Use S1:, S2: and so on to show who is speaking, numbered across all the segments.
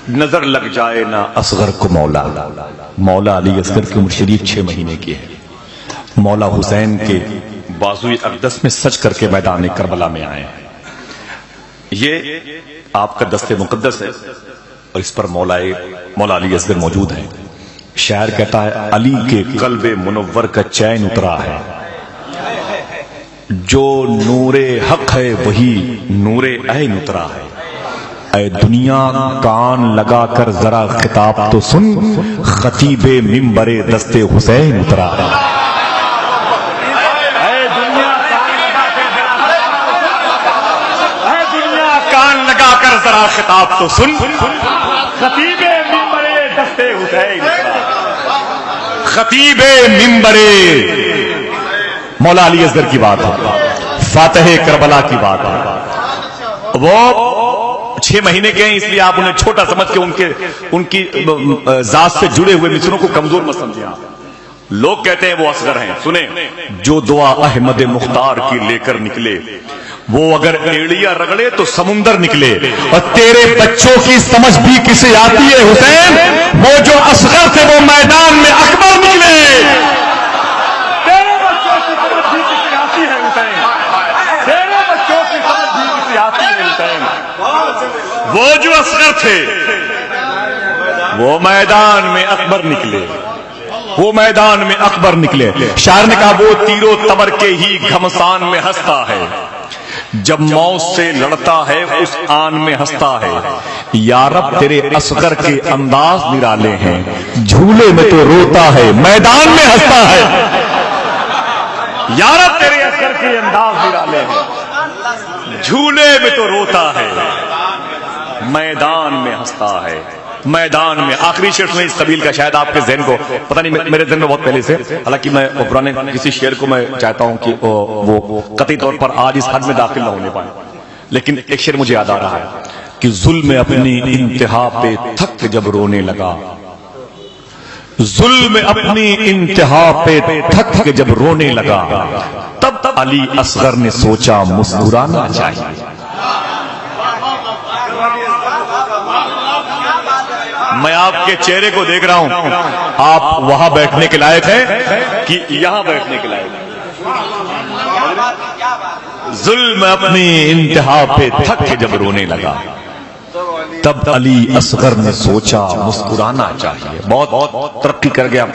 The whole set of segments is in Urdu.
S1: نظر لگ جائے نہ اصغر کو مولا. مولا علی اصغر کی عمر شریف 6 مہینے کی ہے. مولا حسین کے بازوی اقدس میں سج کر کے میدان کربلا میں آئے ہیں. یہ آپ کا دست مقدس ہے اور اس پر مولا علی اصغر موجود ہیں. شاعر کہتا ہے علی کے قلب منور کا چین اترا ہے، جو نور حق ہے وہی نور عین اترا ہے. اے دنیا کان لگا کر ذرا خطاب تو سن، خطیب منبر دست حسین اترا ہے. اے دنیا کان لگا کر ذرا خطاب تو سن، خطیب منبر دست حسین اترا ہے. خطیب منبر مولا علی اصغر کی بات ہے، فاتح کربلا کی بات ہے. وہ 6 مہینے کے ہیں، اس لیے آپ انہیں چھوٹا سمجھ کے ان کی ذات سے جڑے ہوئے مصروں کو کمزور مت سمجھیں. لوگ کہتے ہیں وہ اصغر ہیں. سنیں، جو دعا احمد مختار کی لے کر نکلے وہ اگر ایڑیا رگڑے تو سمندر نکلے. اور تیرے بچوں کی سمجھ بھی کسے آتی ہے حسین؟ وہ جو اصغر تھے وہ میدان میں اکبر نکلے. تیرے بچوں کی سمجھ بھی کسے آتی ہے حسین؟ تیرے بچوں کی سمجھ بھی کسے آتی ہے حسین؟ وہ جو اصغر تھے وہ میدان میں اکبر نکلے. وہ میدان میں اکبر نکلے. شاعر نے کہا وہ تیرو تبر کے ہی گھمسان میں ہنستا ہے، جب موت سے لڑتا ہے اس آن میں ہنستا ہے. یا رب تیرے اصغر کے انداز نرالے ہیں، جھولے میں تو روتا ہے میدان میں ہنستا ہے. یا رب تیرے اصغر کے انداز نرالے ہیں، جھولے میں تو روتا ہے میدان میں ہنستا ہے. میدان میں آخری شعر سنیں اس قبیل کا، شاید آپ کے ذہن کو پتہ نہیں، میرے ذہن میں بہت پہلے سے، حالانکہ میں پرانے کسی شعر کو میں چاہتا ہوں کہ وہ قطعی طور پر آج اس حد میں داخل نہ ہونے پائے، لیکن ایک شعر مجھے یاد آ رہا ہے کہ ظلم اپنی انتہا پہ تھک جب رونے لگا، ظلم اپنی انتہا پہ تھک کے جب رونے لگا، تب علی اصغر نے سوچا مسکرانا چاہیے. میں آپ کے چہرے کو دیکھ رہا ہوں، آپ وہاں بیٹھنے کے لائق ہیں کہ یہاں بیٹھنے کے لائق ہیں. ظلم اپنی انتہا پہ تھک کے جب رونے لگا، تب علی اصغر نے سوچا مسکرانا چاہیے. بہت ترقی کر گیا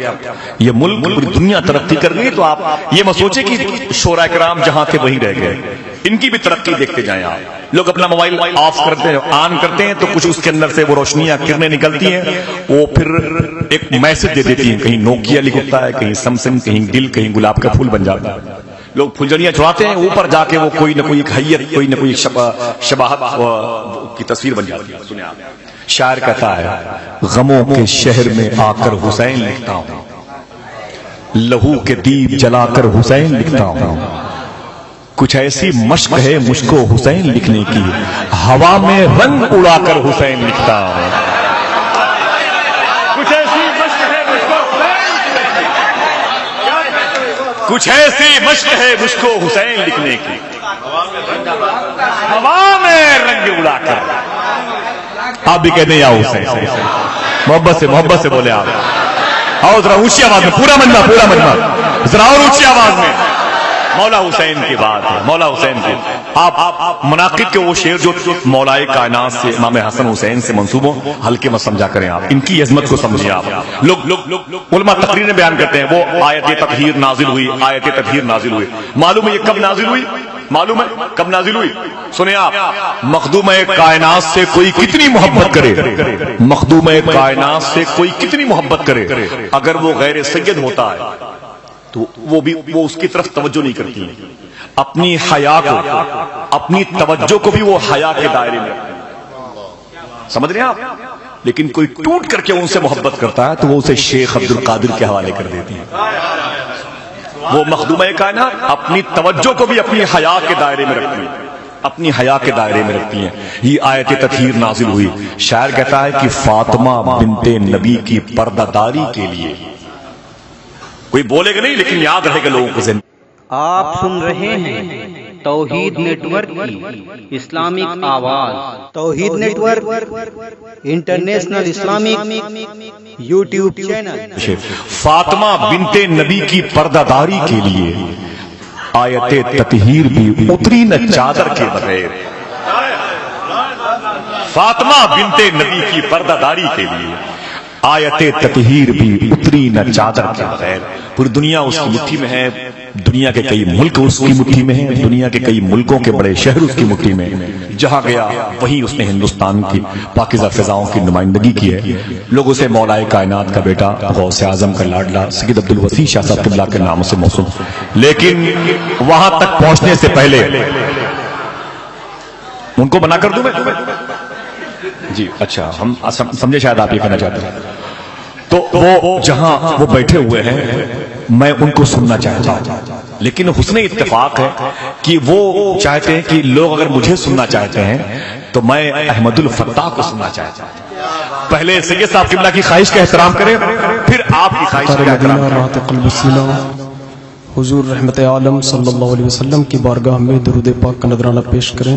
S1: یہ ملک، پوری دنیا ترقی کر گئی. تو آپ یہ مت سوچیں کہ شورا کرام جہاں تھے وہیں رہ گئے، ان کی بھی ترقی دیکھتے جائیں. آپ لوگ اپنا موبائل آف کرتے ہیں، آن کرتے ہیں تو کچھ اس کے اندر سے وہ روشنیاں کرنیں نکلتی ہیں، وہ پھر ایک میسج دے دیتی ہیں. کہیں نوکیا لکھتا ہے، کہیں سمسنگ، کہیں دل، کہیں گلاب کا پھول بن جاتا ہے. لوگ پھلجڑیاں چڑھاتے ہیں، اوپر جا کے وہ کوئی نہ کوئی ایک حیت، کوئی نہ کوئی شباہت کی تصویر بن جاتی ہے. سنیں آپ، شاعر کہتا ہے غموں کے شہر میں آ کر حسین لکھتا ہوں، لہو کے دیپ جلا کر حسین لکھتا ہوں. کچھ ایسی مشق ہے مجھ کو حسین لکھنے کی، ہوا میں رنگ اڑا کر حسین لکھتا ہوں. کچھ ایسی مشق ہے مجھ کو کچھ ایسی مشق ہے مجھ کو حسین لکھنے کی، ہوا میں رنگ اڑا کر. آپ بھی کہتے ہیں یا حسین، محبت سے بولے آپ. آؤ ذرا اونچی آواز میں، پورا مجمع ذرا اور اونچی آواز میں. مولا حسین کی بات ہے، مولا حسین کی. آپ مناقب کے وہ شعر جو مولائے کائنات سے امام حسن حسین سے منسوب ہوں، ہلکے مت سمجھا کریں. آپ ان کی عظمت کو سمجھیں. آپ لوگ علماء تقریریں بیان کرتے ہیں وہ آیت تطہیر نازل ہوئی، آیت تطہیر نازل ہوئی. معلوم ہے یہ کب نازل ہوئی؟ معلوم ہے کب نازل ہوئی؟ سنیں آپ، مخدوم کائنات سے کوئی کتنی محبت کرے، مخدوم کائنات سے کوئی کتنی محبت کرے، اگر وہ غیر سید ہوتا ہے تو وہ اس کی طرف توجہ نہیں کرتی. اپنی حیا کو، اپنی توجہ کو بھی وہ حیا کے دائرے میں، سمجھ رہے ہیں آپ؟ لیکن کوئی ٹوٹ کر کے ان سے محبت کرتا ہے تو وہ اسے شیخ عبد القادر کے حوالے کر دیتی ہے. وہ مخدومہ کائنات اپنی توجہ کو بھی اپنی حیا کے دائرے میں رکھتی ہیں، اپنی حیا کے دائرے میں رکھتی ہیں. یہ آیت تطہیر نازل ہوئی. شاعر کہتا ہے کہ فاطمہ بنت نبی کی پردہ داری کے لیے، کوئی بولے گا نہیں لیکن یاد رہے گا لوگوں کو.
S2: آپ سن رہے ہیں توحید نیٹ ورک کی اسلامک آواز،
S3: Tauheed network international Islamic YouTube channel.
S1: Fatima bint Nabi کی پردہ داری کے لیے آیت تطہیر بھی اتری نہ چادر کے بغیر۔ فاطمہ بنت نبی کی پردہ داری کے لیے آیت تطہیر بھی اتری نہ چادر کے بغیر۔ پوری دنیا اس کی مٹھی میں ہے، دنیا کے کئی ملک اس کی مٹھی میں ہیں، دنیا کے کئی ملکوں کے بڑے شہر اس کی مٹھی میں ہیں۔ جہاں گیا وہیں اس نے ہندوستان کی پاکیزہ فضاؤں کی نمائندگی کی ہے۔ لوگ اسے مولا کائنات کا بیٹا، غوث اعظم کا لاڈلا، سید عبدالوسیع شاہ صاحب قبلہ کے نام سے موسوم، لیکن وہاں تک پہنچنے سے پہلے ان کو بنا کر دوں میں جی؟ اچھا، ہم سمجھے شاید آپ یہ کہنا چاہتے ہیں۔ تو وہ جہاں وہ بیٹھے ہوئے ہیں میں ان کو سننا چاہتا ہوں، لیکن حسن اتفاق ہے کہ وہ چاہتے ہیں کہ لوگ اگر مجھے سننا چاہتے ہیں تو میں احمد الفتاح کو سننا چاہتا ہوں۔ پہلے سید صاحب قبلہ کی خواہش کا احترام کریں، پھر آپ کی خواہش کا احترام کریں۔
S4: حضور رحمت عالم صلی اللہ علیہ وسلم کی بارگاہ میں درود پاک کا نذرانہ پیش کریں۔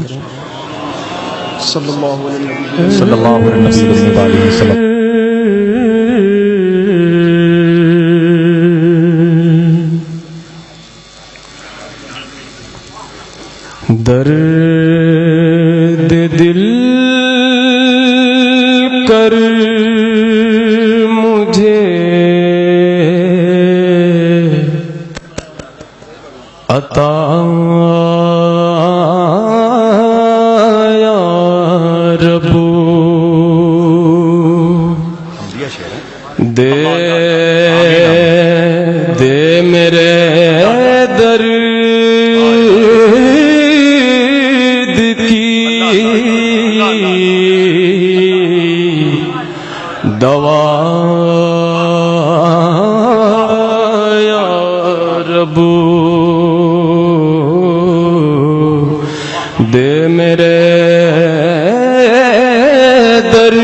S4: صلی اللہ علیہ وسلم۔ درد دل کر مجھے عطا یا رب، دے دے میرے درد دوا یا رب، دے میرے درد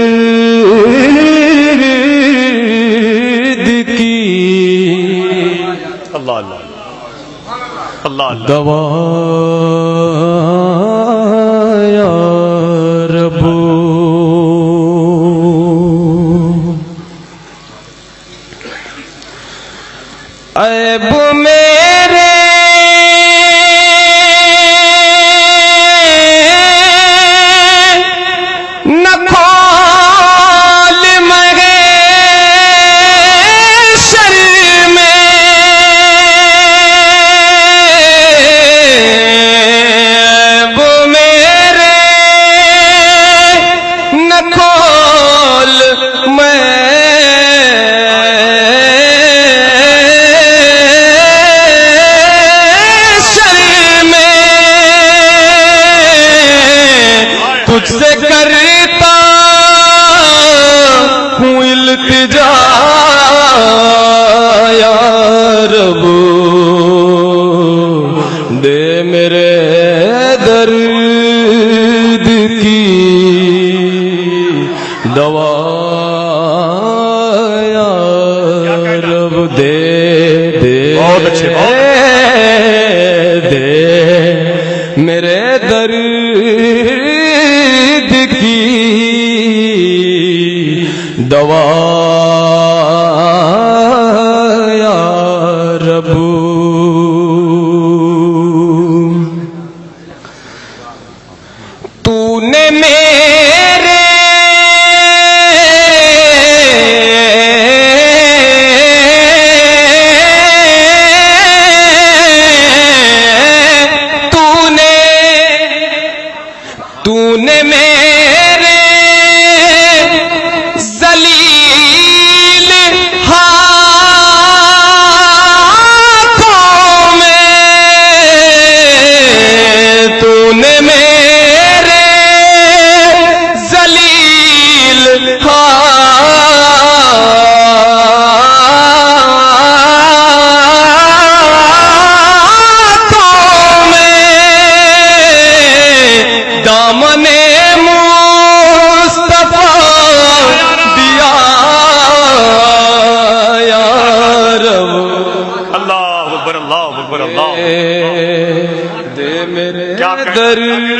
S4: کی
S1: اللہ اللہ اللہ
S4: دوا یا رب۔ عیب میرے نہ کھول محشر میں، عیب میرے نہ کھول تجھ سے کرتا ہوں التجا یا رب، دے میرے درد کی دوا یا رب، دے دے دے میرے درد کی دوا یا رب۔ تو نے میرے تو نے میرے ذلیل درد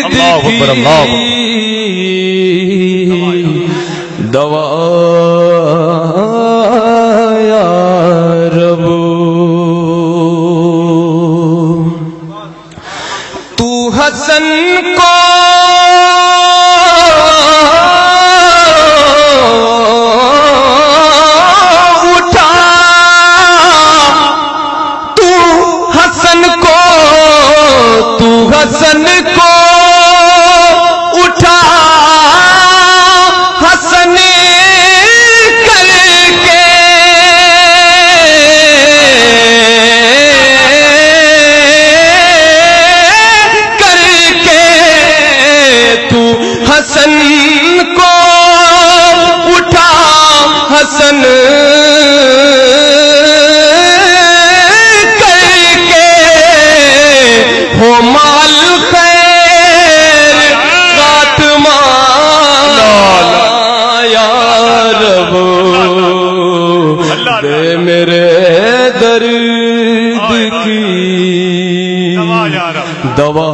S1: اللہ اکبر، اللہ اکبر۔
S4: کی دوا یا رب، تو حسن کو حسن کو اٹھا، حسن کر کے تو حسن کو اٹھا، حسن کر کے ہو مال دے میرے درد کی دوا